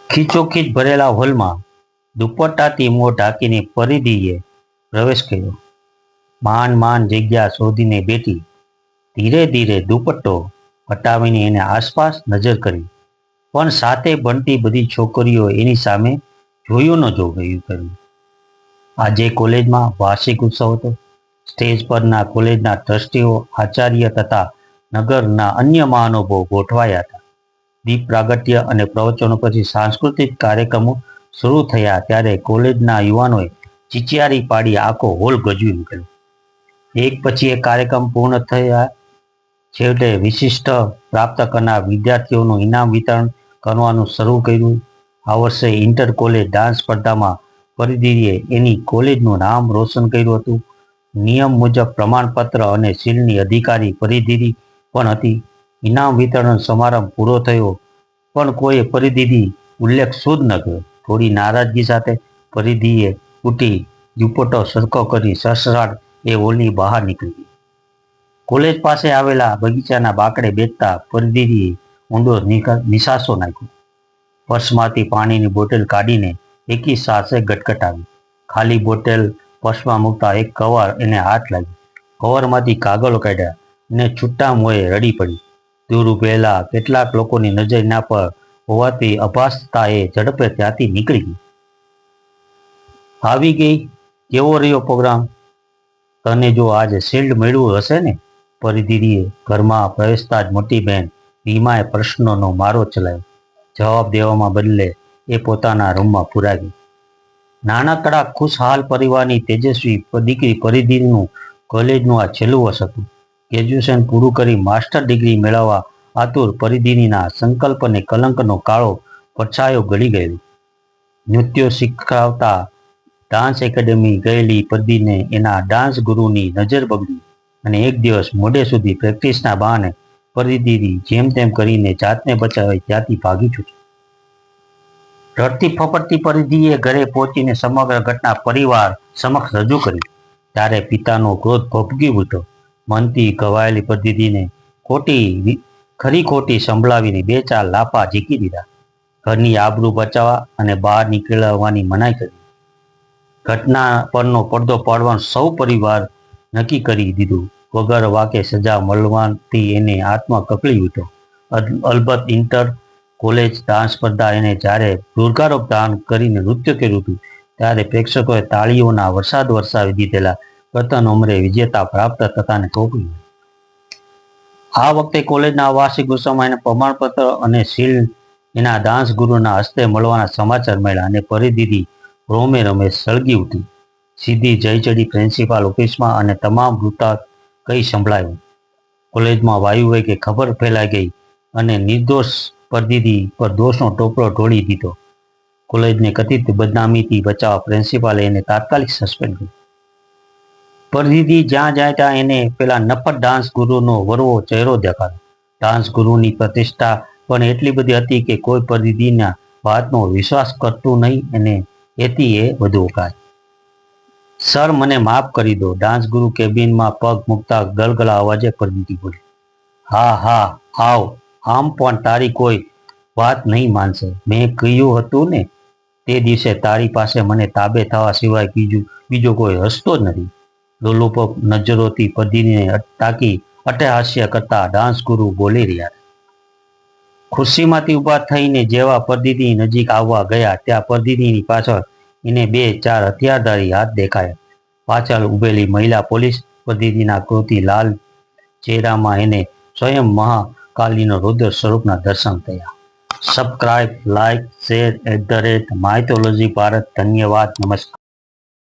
ખીચોખીચ ભરેલા હોલમાં દુપટ્ટાથી મોં ઢાંકીને પરિધીએ પ્રવેશ કર્યો. માંડ જગ્યા શોધીને બેઠી. ધીરે ધીરે દુપટ્ટો હટાવીને એને આસપાસ નજર કરી, પણ સાથે ભણતી બધી છોકરીઓ એની સામે જોયું ન જોયું કર્યું. આજે કોલેજમાં વાર્ષિક ઉત્સવ હતો. સ્ટેજ પરના કોલેજના ટ્રસ્ટીઓ, આચાર્ય તથા નગરના અન્ય મહાનુભાવો ગોઠવાયા હતા. દીપ પ્રાગટ્ય અને પ્રવચનો પછી સાંસ્કૃતિક કાર્યક્રમો શરૂ થયા ત્યારે કોલેજના યુવાનોએ ચીચિયારી પાડી આખો હોલ ગજવી મૂકેલો. એક પછી એક કાર્યક્રમ પૂર્ણ થયા. છેવટે વિશિષ્ટ પ્રાપ્ત કરનાર વિદ્યાર્થીઓનું ઇનામ વિતરણ કરવાનું શરૂ કર્યું. આ વર્ષે ઇન્ટર કોલેજ ડાન્સ સ્પર્ધામાં પરિધીએ એની કોલેજનું નામ રોશન કર્યું હતું. નિયમ મુજબ પ્રમાણપત્ર અને શીલ્ડની અધિકારી પરિધીની પણ હતી. ઇનામ વિતરણ સમારંભ પૂરો થયો, પણ કોઈએ પરિધીની ઉલ્લેખ શું જ ન કર્યો. થોડી નારાજગી સાથે પરિધીએ ઉઠી દુપટ્ટો સરખો કરી સસરાટ એ હોલની બહાર નીકળી ગઈ. કોલેજ પાસે આવેલા બગીચાના બાકડે બેસતા પરિધીએ ઊંડો નિસાસો નાખ્યો. પર્સમાંથી પાણીની બોટલ કાઢીને એકી સાસે ગટગટાવી. ખાલી બોટલ પર્સમાં મૂકતા એક કવર એને હાથ લાગ્યું. કવરમાંથી કાગળો કાઢ્યા અને છૂટા મોંએ રડી પડી. દૂર ઉભેલા કેટલાક લોકોની નજર એના પર હોવાથી અભાસતા એ ઝડપે ત્યાંથી નીકળી ગઈ. આવી ગઈ, કેવો રહ્યો પ્રોગ્રામ? તને જો આજે શિલ્ડ મેળવું હશે ને? પરિધીએ ઘરમાં પ્રવેશતા જ મોટી બહેન રીમાએ પ્રશ્નોનો મારો ચલાવ્યો. જવાબ દેવામાં બદલે એ પોતાના રૂમમાં પુરાઈ ગઈ. નાનકડા ખુશહાલ પરિવારની તેજસ્વી દીકરી પરિધીનું કોલેજનું આ છેલ્લું વર્ષ હતું. ગ્રેજ્યુએશન પૂરું કરી માસ્ટર ડિગ્રી મેળવવા આતુર પરિધીના સંકલ્પને કલંકનો કાળો પડછાયો ગળી ગયેલો. નૃત્યો શીખવતા ડાન્સ એકેડેમી ગયેલી પરિધીને એના ડાન્સ ગુરુની નજર બગડી અને એક દિવસ મોડે સુધી પ્રેક્ટિસના બહાને પરિધીની જેમ તેમ કરીને જાતને બચાવી ત્યાંથી ભાગી છૂટી. રડતી ફફડતી પરિધીએ ઘરે પહોંચીને સમગ્ર ઘટના પરિવાર સમક્ષ રજૂ કરી. ત્યારે પિતાનો ક્રોધ ભભૂકી ઉઠ્યો. મનથી ઘવાયેલી પરિધીને ખરી ખોટી સંભળાવીને બે ચાર લાફા ઝીકી દીધા. ઘરની આબરૂ બચાવવા અને બહાર નીકળવાની મનાઈ કરી. ઘટના પરનો પડદો પાડવાનું સૌ પરિવાર નક્કી કરી દીધું. વગર વાકે સજા મળવાથી એને આત્મા કકળી ઉઠ્યો. અલબત્ત ઇન્ટર કોલેજ ડાન્સ સ્પર્ધા એને જ્યારે દુર્ગારોપ દાન કરીને નૃત્ય કર્યું હતું ત્યારે પ્રેક્ષકોએ તાળીઓના વરસાદ વરસાવી દીધેલા પ્રથમ નંબરે વિજેતા પ્રાપ્ત થતાને થોપ્યું. આ વખતે કોલેજના વાર્ષિક ઉત્સવમાં એને પ્રમાણપત્ર અને શીલ્ડ એના ડાન્સ ગુરુના હસ્તે મળવાના સમાચાર મળ્યા અને પરિધીની રોમે રમે સળગી ઉઠી. સીધી જઈ ચડી પ્રિન્સિપાલ ઓફિસમાં અને તમામ વૃત્તાંત કઈ સંભળાયું. કોલેજમાં વાયુ હોય કે ખબર ફેલાઈ ગઈ અને નિર્દોષ પરિધિ પર દોષનો ટોપલો ઢોળી દીધો. કોલેજને કથિત બદનામીથી બચાવવા પ્રિન્સિપાલે એને તાત્કાલિક સસ્પેન્ડ કર્યો. પરિધિ જ્યાં જાય ત્યાં એને પેલા નફત ડાન્સ ગુરુનો વરવો ચહેરો દેખાડો. ડાન્સ ગુરુની પ્રતિષ્ઠા પણ એટલી બધી હતી કે કોઈ પરિધિના વાતનો વિશ્વાસ કરતું નહીં અને એથી એ વધુ ઓકાય. સર, મને માફ કરી દો. ડાન્સ ગુરુ કેબિનમાં પગ મૂકતા ગળગળા અવાજે પરિધિ બોલી. હા, આવ. આમ પણ તારી કોઈ વાત નહીં માનશે. મેં કહ્યું હતું ને, તે દિવસે તારી પાસે મને તાબે થવા સિવાય બીજો કોઈ રસ્તો જ નથી. લોલુપ નજરોથી પરિધિને તાકી અટ્ટહાસ્ય કરતા ડાન્સ ગુરુ બોલી રહ્યા. ખુરશીમાંથી ઊભા થઈને જેવા પરિધિની નજીક આવવા ગયા ત્યાં પરિધિની પાછળ એને બે ચાર હથિયારધારી હાથ દેખાયા. પાછળ ઊભેલી મહિલા પોલીસ પરિધિના ક્રોધી લાલ ચહેરામાં એને સ્વયં મહાકાલીનો રુદ્ર સ્વરૂપના દર્શન થયા. Subscribe, like, share @ mythology Bharat. ધન્યવાદ. નમસ્કાર.